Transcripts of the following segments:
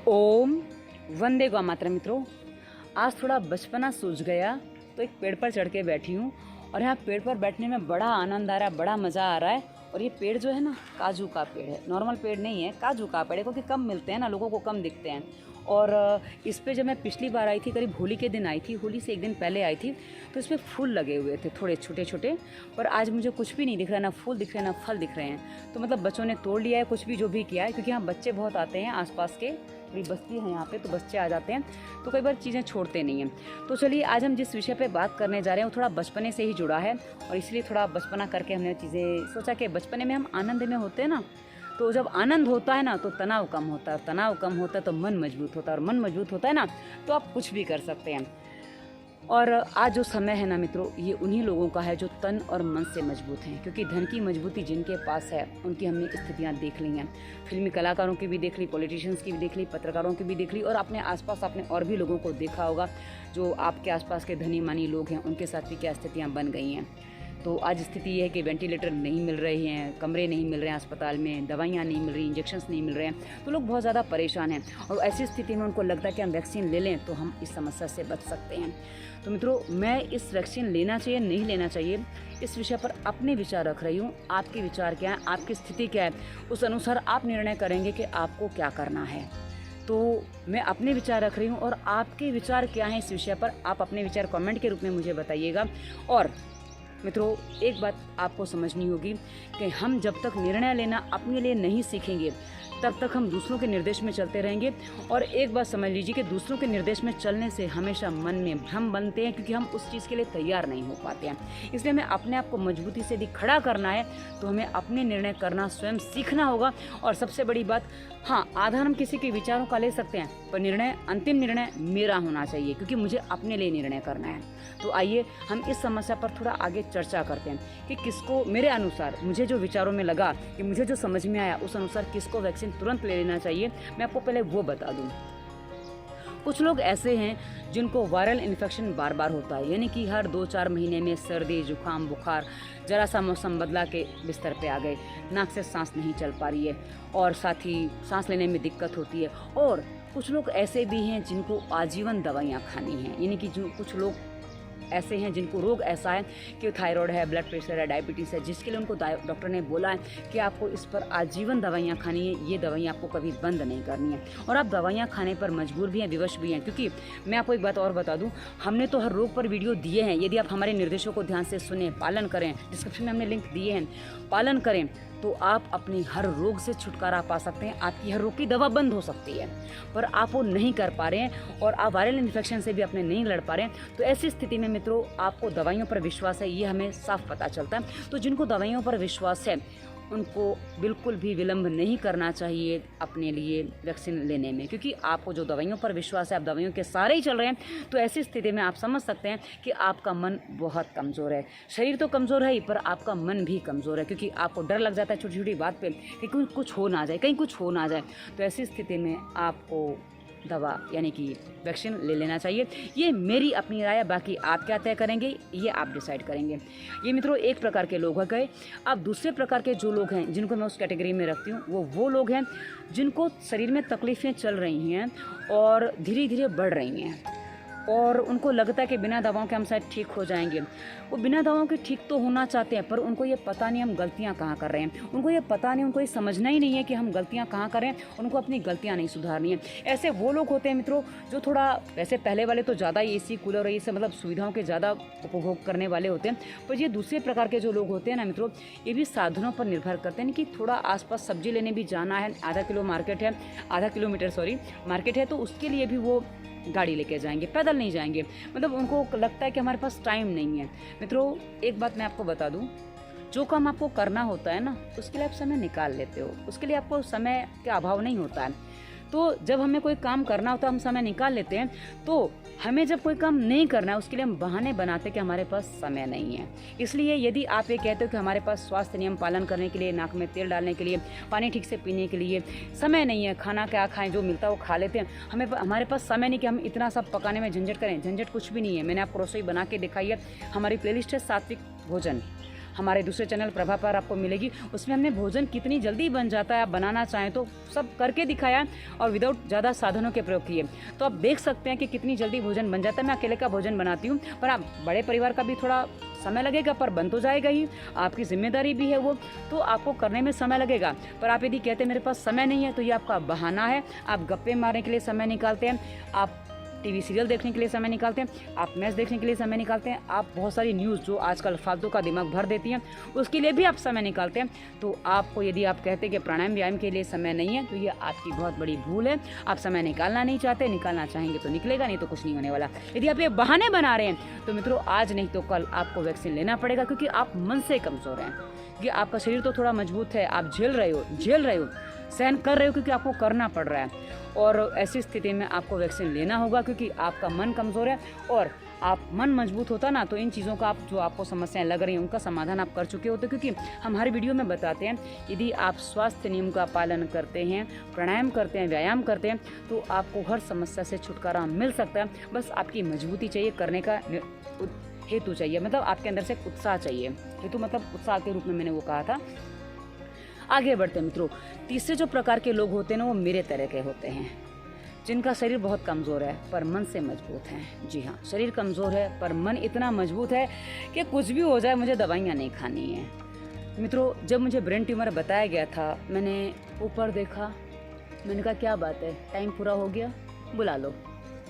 ओम वंदे गौ मातरम। मित्रों, आज थोड़ा बचपना सूझ गया तो एक पेड़ पर चढ़ के बैठी हूँ और यहाँ पेड़ पर बैठने में बड़ा आनंद आ रहा है, बड़ा मज़ा आ रहा है। और ये पेड़ जो है ना, काजू का पेड़ है, नॉर्मल पेड़ नहीं है, काजू का पेड़ है, क्योंकि कम मिलते हैं ना, लोगों को कम दिखते हैं। और इस पे जब मैं पिछली बार आई थी, करीब होली के दिन आई थी, होली से एक दिन पहले आई थी, तो इस पर फूल लगे हुए थे थोड़े छोटे छोटे। पर आज मुझे कुछ भी नहीं दिख रहा, ना फूल दिख रहे हैं ना फल दिख रहे हैं। तो मतलब बच्चों ने तोड़ लिया है कुछ भी जो भी किया है, क्योंकि यहाँ बच्चे बहुत आते हैं, आसपास के थोड़ी बस्ती है यहाँ पे, तो बच्चे आ जाते हैं, तो कई बार चीज़ें छोड़ते नहीं हैं। तो चलिए, आज हम जिस विषय पे बात करने जा रहे हैं वो थोड़ा बचपने से ही जुड़ा है, और इसलिए थोड़ा बचपना करके हमने चीज़ें सोचा कि बचपने में हम आनंद में होते हैं ना, तो जब आनंद होता है ना तो तनाव कम होता है, तनाव कम होता है तो मन मजबूत होता है, और मन मजबूत होता है ना तो आप कुछ भी कर सकते हैं। और आज जो समय है ना मित्रों, ये उन्हीं लोगों का है जो तन और मन से मजबूत हैं, क्योंकि धन की मजबूती जिनके पास है उनकी हमने स्थितियाँ देख ली हैं। फिल्मी कलाकारों की भी देख ली, पॉलिटिशियंस की भी देख ली, पत्रकारों की भी देख ली, और अपने आसपास आपने और भी लोगों को देखा होगा जो आपके आसपास के धनी मानी लोग हैं, उनके साथ भी क्या स्थितियाँ बन गई हैं। तो आज स्थिति ये है कि वेंटिलेटर नहीं मिल रहे हैं, कमरे नहीं मिल रहे हैं अस्पताल में, दवाइयाँ नहीं मिल रही, इंजेक्शंस नहीं मिल रहे हैं, तो लोग बहुत ज़्यादा परेशान हैं। और ऐसी स्थिति में उनको लगता है कि हम वैक्सीन ले लें तो हम इस समस्या से बच सकते हैं। तो मित्रों, मैं इस वैक्सीन लेना चाहिए नहीं लेना चाहिए, इस विषय पर अपने विचार रख रही हूँ। आपके विचार क्या है, आपकी स्थिति क्या है, उस अनुसार आप निर्णय करेंगे कि आपको क्या करना है। तो मैं अपने विचार रख रही हूँ, और आपके विचार क्या हैं इस विषय पर, आप अपने विचार कमेंट के रूप में मुझे बताइएगा। और मित्रों, एक बात आपको समझनी होगी कि हम जब तक निर्णय लेना अपने लिए नहीं सीखेंगे तब तक हम दूसरों के निर्देश में चलते रहेंगे। और एक बात समझ लीजिए कि दूसरों के निर्देश में चलने से हमेशा मन में भ्रम बनते हैं, क्योंकि हम उस चीज़ के लिए तैयार नहीं हो पाते हैं। इसलिए हमें अपने आप को मजबूती से यदि खड़ा करना है तो हमें अपने निर्णय करना स्वयं सीखना होगा। और सबसे बड़ी बात, हाँ, आधार हम किसी के विचारों का ले सकते हैं, पर निर्णय, अंतिम निर्णय मेरा होना चाहिए, क्योंकि मुझे अपने लिए निर्णय करना है। तो आइए हम इस समस्या पर थोड़ा आगे चर्चा करते हैं कि किसको, मेरे अनुसार, मुझे जो विचारों में लगा कि मुझे जो समझ में आया, उस अनुसार किसको वैक्सीन तुरंत ले लेना चाहिए, मैं आपको पहले वो बता दूं। कुछ लोग ऐसे हैं जिनको वायरल इन्फेक्शन बार बार होता है, यानी कि हर 2-4 महीने में सर्दी, जुकाम, बुखार, जरा सा मौसम बदला के बिस्तर पे आ गए, नाक से सांस नहीं चल पा रही है, और साथ ही सांस लेने में दिक्कत होती है। और कुछ लोग ऐसे भी हैं जिनको आजीवन दवाइयाँ खानी हैं, यानी कि जो कुछ लोग ऐसे हैं जिनको रोग ऐसा है कि थायराइड है, ब्लड प्रेशर है, डायबिटीज़ है, जिसके लिए उनको डॉक्टर ने बोला है कि आपको इस पर आजीवन दवाइयाँ खानी है, ये दवाइयाँ आपको कभी बंद नहीं करनी है। और आप दवाइयाँ खाने पर मजबूर भी हैं, विवश भी हैं, क्योंकि मैं आपको एक बात और बता दूं, हमने तो हर रोग पर वीडियो दिए हैं। यदि आप हमारे निर्देशों को ध्यान से सुने, पालन करें, डिस्क्रिप्शन में हमने लिंक दिए हैं, पालन करें, तो आप अपनी हर रोग से छुटकारा पा सकते हैं, आपकी हर रोग की दवा बंद हो सकती है। पर आप वो नहीं कर पा रहे हैं, और आप वायरल इन्फेक्शन से भी अपने नहीं लड़ पा रहे हैं। तो ऐसी स्थिति में मित्रों, आपको दवाइयों पर विश्वास है, ये हमें साफ पता चलता है। तो जिनको दवाइयों पर विश्वास है उनको बिल्कुल भी विलंब नहीं करना चाहिए अपने लिए वैक्सीन लेने में, क्योंकि आपको जो दवाइयों पर विश्वास है, आप दवाइयों के सहारे ही चल रहे हैं। तो ऐसी स्थिति में आप समझ सकते हैं कि आपका मन बहुत कमज़ोर है। शरीर तो कमज़ोर है ही, पर आपका मन भी कमज़ोर है, क्योंकि आपको डर लग जाता है छोटी छोटी बात पे कि कुछ हो ना जाए, कहीं कुछ हो ना जाए। तो ऐसी स्थिति में आपको दवा यानी कि वैक्सीन ले लेना चाहिए। ये मेरी अपनी राय है, बाकी आप क्या तय करेंगे ये आप डिसाइड करेंगे। ये मित्रों एक प्रकार के लोग गए। अब दूसरे प्रकार के जो लोग हैं जिनको मैं उस कैटेगरी में रखती हूँ, वो लोग हैं जिनको शरीर में तकलीफ़ें चल रही हैं और धीरे धीरे बढ़ रही हैं, और उनको लगता है कि बिना दवाओं के हम शायद ठीक हो जाएंगे। वो बिना दवाओं के ठीक तो होना चाहते हैं, पर उनको ये पता नहीं हम गलतियाँ कहाँ कर रहे हैं, उनको ये पता नहीं, उनको ये समझना ही नहीं है कि हम गलतियाँ कहाँ कर रहे हैं, उनको अपनी गलतियाँ नहीं सुधारनी है। ऐसे वो लोग होते हैं मित्रों जो थोड़ा, वैसे पहले वाले तो ज़्यादा AC, कूलर और ये सब मतलब सुविधाओं के ज़्यादा उपभोग करने वाले होते हैं, पर ये दूसरे प्रकार के जो लोग होते हैं ना मित्रों, ये भी साधनों पर निर्भर करते हैं कि थोड़ा आसपास सब्जी लेने भी जाना है, आधा किलोमीटर मार्केट है, तो उसके लिए भी वो गाड़ी लेके जाएंगे, पैदल नहीं जाएंगे। मतलब उनको लगता है कि हमारे पास टाइम नहीं है। मित्रों एक बात मैं आपको बता दूं, जो काम आपको करना होता है ना, उसके लिए आप समय निकाल लेते हो, उसके लिए आपको समय का अभाव नहीं होता है। तो जब हमें कोई काम करना होता है हम समय निकाल लेते हैं, तो हमें जब कोई काम नहीं करना है उसके लिए हम बहाने बनाते हैं कि हमारे पास समय नहीं है। इसलिए यदि आप ये कहते हो कि हमारे पास स्वास्थ्य नियम पालन करने के लिए, नाक में तेल डालने के लिए, पानी ठीक से पीने के लिए समय नहीं है, खाना क्या खाएं, जो मिलता है वो खा लेते हैं, हमारे पास समय नहीं कि हम इतना सब पकाने में झंझट करें। झंझट कुछ भी नहीं है, मैंने आपको रसोई बना के दिखाई है, हमारी प्लेलिस्ट है सात्विक भोजन, हमारे दूसरे चैनल प्रभा पर आपको मिलेगी। उसमें हमने भोजन कितनी जल्दी बन जाता है, आप बनाना चाहें तो सब करके दिखाया और विदाउट ज़्यादा साधनों के प्रयोग किए। तो आप देख सकते हैं कि कितनी जल्दी भोजन बन जाता है। मैं अकेले का भोजन बनाती हूँ, पर आप बड़े परिवार का भी थोड़ा समय लगेगा, पर बन तो जाएगा ही। आपकी जिम्मेदारी भी है वो, तो आपको करने में समय लगेगा। पर आप यदि कहते हैं मेरे पास समय नहीं है, तो ये आपका बहाना है। आप गप्पे मारने के लिए समय निकालते हैं, आप टीवी सीरियल देखने के लिए समय निकालते हैं, आप मैच देखने के लिए समय निकालते हैं, आप बहुत सारी न्यूज़ जो आजकल फालतू का दिमाग भर देती हैं उसके लिए भी आप समय निकालते हैं। तो आपको यदि आप कहते हैं कि प्राणायाम व्यायाम के लिए समय नहीं है, तो ये आपकी बहुत बड़ी भूल है। आप समय निकालना नहीं चाहते, निकालना चाहेंगे तो निकलेगा, नहीं तो कुछ नहीं होने वाला। यदि आप ये बहाने बना रहे हैं तो मित्रों आज नहीं तो कल आपको वैक्सीन लेना पड़ेगा, क्योंकि आप मन से कमज़ोर हैं। कि आपका शरीर तो थोड़ा मजबूत है, आप झेल रहे हो, सहन कर रहे हो, क्योंकि आपको करना पड़ रहा है। और ऐसी स्थिति में आपको वैक्सीन लेना होगा, क्योंकि आपका मन कमज़ोर है। और आप मन मजबूत होता ना, तो इन चीज़ों का आप जो आपको समस्याएं लग रही हैं उनका समाधान आप कर चुके होते। क्योंकि हम हर वीडियो में बताते हैं, यदि आप स्वास्थ्य नियम का पालन करते हैं, प्राणायाम करते हैं, व्यायाम करते हैं, तो आपको हर समस्या से छुटकारा मिल सकता है। बस आपकी मजबूती चाहिए, करने का हेतु चाहिए, मतलब आपके अंदर से एक उत्साह चाहिए। हेतु मतलब उत्साह के रूप में मैंने वो कहा था। आगे बढ़ते हैं मित्रों। तीसरे जो प्रकार के लोग होते हैं ना, वो मेरे तरह के होते हैं, जिनका शरीर बहुत कमज़ोर है पर मन से मजबूत है। जी हाँ, शरीर कमज़ोर है पर मन इतना मजबूत है कि कुछ भी हो जाए मुझे दवाइयाँ नहीं खानी है। मित्रों, जब मुझे ब्रेन ट्यूमर बताया गया था, मैंने ऊपर देखा, मैंने कहा क्या बात है, टाइम पूरा हो गया, बुला लो,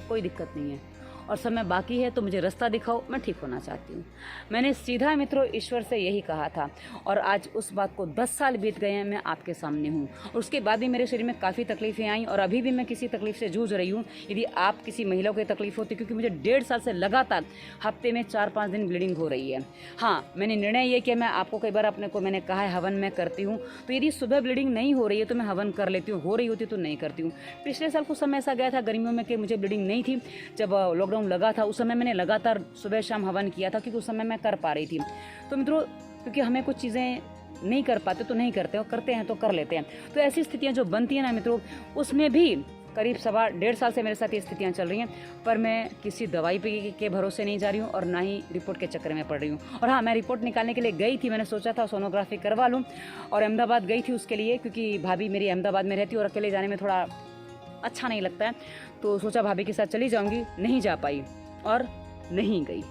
कोई दिक्कत नहीं है, और समय बाकी है तो मुझे रास्ता दिखाओ, मैं ठीक होना चाहती हूँ। मैंने सीधा मित्रों ईश्वर से यही कहा था, और आज उस बात को 10 साल बीत गए हैं, मैं आपके सामने हूँ। और उसके बाद भी मेरे शरीर में काफ़ी तकलीफ़ें आई, और अभी भी मैं किसी तकलीफ़ से जूझ रही हूँ। यदि आप किसी महिला को तकलीफ़ होती, क्योंकि मुझे 1.5 साल से लगातार हफ्ते में 4-5 दिन ब्लीडिंग हो रही है। हाँ, मैंने निर्णय ये किया, मैं आपको कई बार अपने को मैंने कहा है हवन मैं करती हूँ, तो यदि सुबह ब्लीडिंग नहीं हो रही है तो मैं हवन कर लेती हूँ, हो रही होती तो नहीं करती हूँ। पिछले साल कुछ समय ऐसा गया था गर्मियों में कि मुझे ब्लीडिंग नहीं थी, जब लॉकडाउन लगा था उस समय मैंने लगातार सुबह शाम हवन किया था, क्योंकि उस समय मैं कर पा रही थी। तो मित्रों, क्योंकि हमें कुछ चीज़ें नहीं कर पाते तो नहीं करते, और करते हैं तो कर लेते हैं। तो ऐसी स्थितियां जो बनती हैं ना मित्रों, उसमें भी करीब 1.5 साल से मेरे साथ ये स्थितियां चल रही हैं, पर मैं किसी दवाई के भरोसे नहीं जा रही हूँ, और ना ही रिपोर्ट के चक्कर में पड़ रही हूँ। और हाँ, मैं रिपोर्ट निकालने के लिए गई थी, मैंने सोचा था सोनोग्राफी करवा लूँ, और अहमदाबाद गई थी उसके लिए, क्योंकि भाभी मेरी अहमदाबाद में रहती है और अकेले जाने में थोड़ा अच्छा नहीं लगता है। तो सोचा भाभी के साथ चली जाऊँगी, नहीं जा पाई और नहीं गई,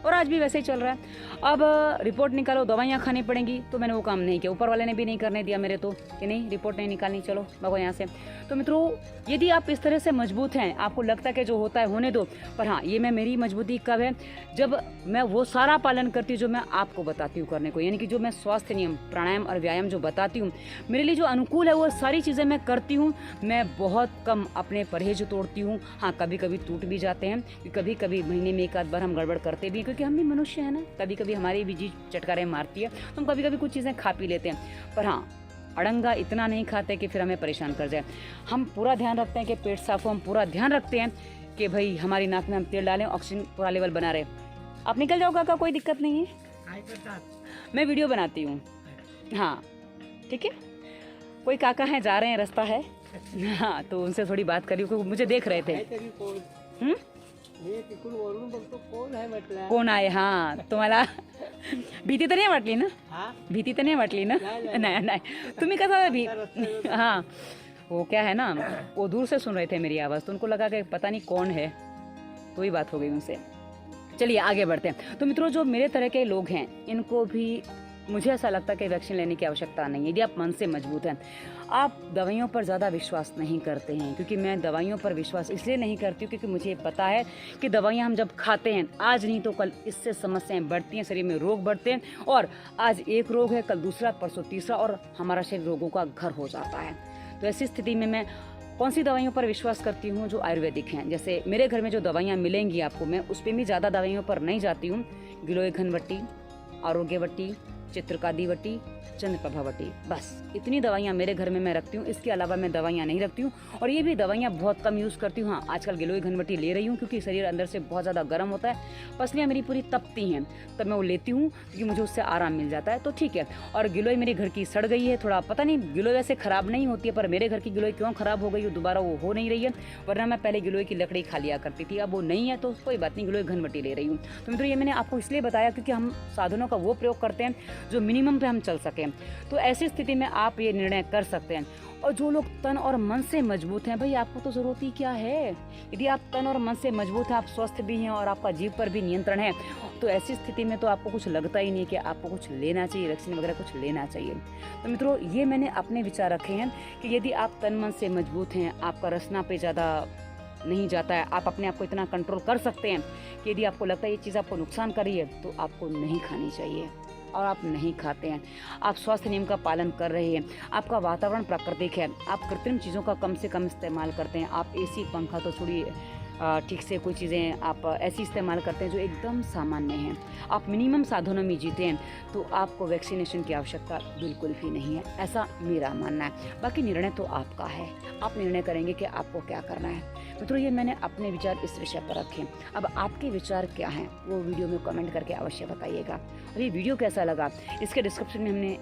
और आज भी वैसे ही चल रहा है। अब रिपोर्ट निकालो, दवाइयाँ खानी पड़ेंगी, तो मैंने वो काम नहीं किया। ऊपर वाले ने भी नहीं करने दिया मेरे, तो कि नहीं रिपोर्ट नहीं निकालनी, चलो भगो यहाँ से। तो मित्रों, यदि आप इस तरह से मजबूत हैं, आपको लगता है कि जो होता है होने दो, पर हाँ, ये मैं मेरी मजबूती कब है, जब मैं वो सारा पालन करती हूँ जो मैं आपको बताती हूँ करने को। यानी कि जो मैं स्वास्थ्य नियम, प्राणायाम और व्यायाम जो बताती हूँ, मेरे लिए जो अनुकूल है वो सारी चीज़ें मैं करती हूँ। मैं बहुत कम अपने परहेज तोड़ती हूँ। हाँ, कभी कभी टूट भी जाते हैं, कभी कभी महीने में एक आध बार हम गड़बड़ करते भी, क्योंकि हम भी मनुष्य हैं ना, कभी कभी हमारी भी जी चटकारे मारती है, तो हम कभी कभी कुछ चीज़ें खा पी लेते हैं। पर हाँ, अड़ंगा इतना नहीं खाते कि फिर हमें परेशान कर जाए। हम पूरा ध्यान रखते हैं कि पेट साफ हो, हम पूरा ध्यान रखते हैं कि भाई हमारी नाक में हम तेल डालें, ऑक्सीजन पूरा लेवल बना रहे। आप निकल जाओ काका, कोई दिक्कत नहीं है, मैं वीडियो बनाती हूँ। हाँ ठीक है, कोई काका हैं, जा रहे हैं, रास्ता है। हाँ, तो उनसे थोडी बात करी, क्योंकि मुझे देख रहे थे। कोण आहे? हाँ, तुम्हाला भीती तर नाही वाटली ना? भीती तर नाही वाटली ना? नाही नाही, तुम्ही कसा हाँ, वो क्या है ना, वो दूर से सुन रहे थे मेरी आवाज़, तो उनको लगा कि पता नहीं कौन है, तो ही बात हो गई उनसे। चलिए आगे बढ़ते हैं। तो मित्रों, जो मेरे तरह के लोग हैं, इनको भी मुझे ऐसा लगता है कि वैक्सीन लेने की आवश्यकता नहीं है। यदि आप मन से मजबूत हैं, आप दवाइयों पर ज़्यादा विश्वास नहीं करते हैं, क्योंकि मैं दवाइयों पर विश्वास इसलिए नहीं करती हूँ क्योंकि मुझे पता है कि दवाइयाँ हम जब खाते हैं, आज नहीं तो कल इससे समस्याएं बढ़ती हैं, शरीर में रोग बढ़ते हैं, और आज एक रोग है, कल दूसरा, परसों तीसरा, और हमारा शरीर रोगों का घर हो जाता है। तो ऐसी स्थिति में मैं कौन सी दवाइयों पर विश्वास करती हूँ? जो आयुर्वेदिक हैं। जैसे मेरे घर में जो दवाइयाँ मिलेंगी आपको, मैं उस पर भी ज़्यादा दवाइयों पर नहीं जाती हूँ। गिलोय घनवटी, आरोग्यवटी, चित्रकादिवटी, चंद्रप्रभावती, बस इतनी दवाइयाँ मेरे घर में मैं रखती हूँ। इसके अलावा मैं दवाइयाँ नहीं रखती हूँ और ये भी दवाइयाँ बहुत कम यूज़ करती हूँ। हाँ, आजकल गिलोय घनवटी ले रही हूँ क्योंकि शरीर अंदर से बहुत ज़्यादा गर्म होता है, पसलियाँ मेरी पूरी तपती हैं, तब मैं वो लेती हूँ क्योंकि मुझे उससे आराम मिल जाता है, तो ठीक है। और गिलोय मेरे घर की सड़ गई है थोड़ा, पता नहीं गिलोय वैसे ख़राब नहीं होती है, पर मेरे घर की गिलोय क्यों ख़राब हो गई, दोबारा वो हो नहीं रही है, वरना मैं पहले गिलोय की लकड़ी खा लिया करती थी, अब वो नहीं है तो कोई बात नहीं, गिलोय घनवटी ले रही हूँ। तो मित्रों ये मैंने आपको इसलिए बताया क्योंकि हम साधनों का वो प्रयोग करते हैं जो मिनिमम पे हम चल सकें। तो ऐसी स्थिति में आप ये निर्णय कर सकते हैं। और जो लोग तन और मन से मजबूत हैं, भाई आपको तो ज़रूरत ही क्या है। यदि आप तन और मन से मजबूत हैं, आप स्वस्थ भी हैं और आपका जीव पर भी नियंत्रण है, तो ऐसी स्थिति में तो आपको कुछ लगता ही नहीं कि आपको कुछ लेना चाहिए, वैक्सीन वगैरह कुछ लेना चाहिए। तो मित्रों ये मैंने अपने विचार रखे हैं कि यदि आप तन मन से मजबूत हैं, आपका रसना पे ज़्यादा नहीं जाता है, आप अपने आप को इतना कंट्रोल कर सकते हैं कि यदि आपको लगता है ये चीज़ आपको नुकसान कर रही है तो आपको नहीं खानी चाहिए और आप नहीं खाते हैं। आप स्वास्थ्य नियम का पालन कर रहे हैं, आपका वातावरण प्राकृतिक है, आप कृत्रिम चीज़ों का कम से कम इस्तेमाल करते हैं, आप एसी पंखा तो छोड़िए, ठीक से कोई चीज़ें आप ऐसी इस्तेमाल करते हैं जो एकदम सामान्य हैं, आप मिनिमम साधनों में जीते हैं, तो आपको वैक्सीनेशन की आवश्यकता बिल्कुल भी नहीं है, ऐसा मेरा मानना है। बाकी निर्णय तो आपका है, आप निर्णय करेंगे कि आपको क्या करना है। मित्रों ये मैंने अपने विचार इस विषय पर रखे। अब आपके विचार क्या हैं वो वीडियो में कमेंट करके अवश्य बताइएगा। और ये वीडियो कैसा लगा, इसके डिस्क्रिप्शन में हमने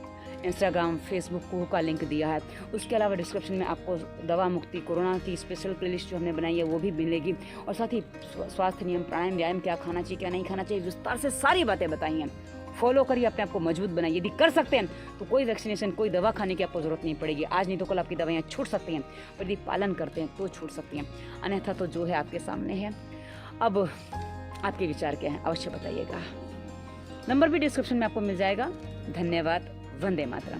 इंस्टाग्राम, फेसबुक को का लिंक दिया है। उसके अलावा डिस्क्रिप्शन में आपको दवा मुक्ति कोरोना की स्पेशल प्लेलिस्ट जो हमने बनाई है वो भी मिलेगी, और साथ ही स्वास्थ्य नियम, प्राणायाम, व्यायाम, क्या खाना चाहिए क्या नहीं खाना चाहिए, विस्तार से सारी बातें बताई हैं। फॉलो करिए, अपने आप को मजबूत बनाइए। यदि कर सकते हैं तो कोई वैक्सीनेशन, कोई दवा खाने की आपको ज़रूरत नहीं पड़ेगी। आज नहीं तो कल आपकी दवाइयाँ छूट सकती हैं, पर यदि पालन करते हैं तो छूट सकती हैं, अन्यथा तो जो है आपके सामने है। अब आपके विचार क्या हैं अवश्य बताइएगा। नंबर भी डिस्क्रिप्शन में आपको मिल जाएगा। धन्यवाद। वंदे मातरम।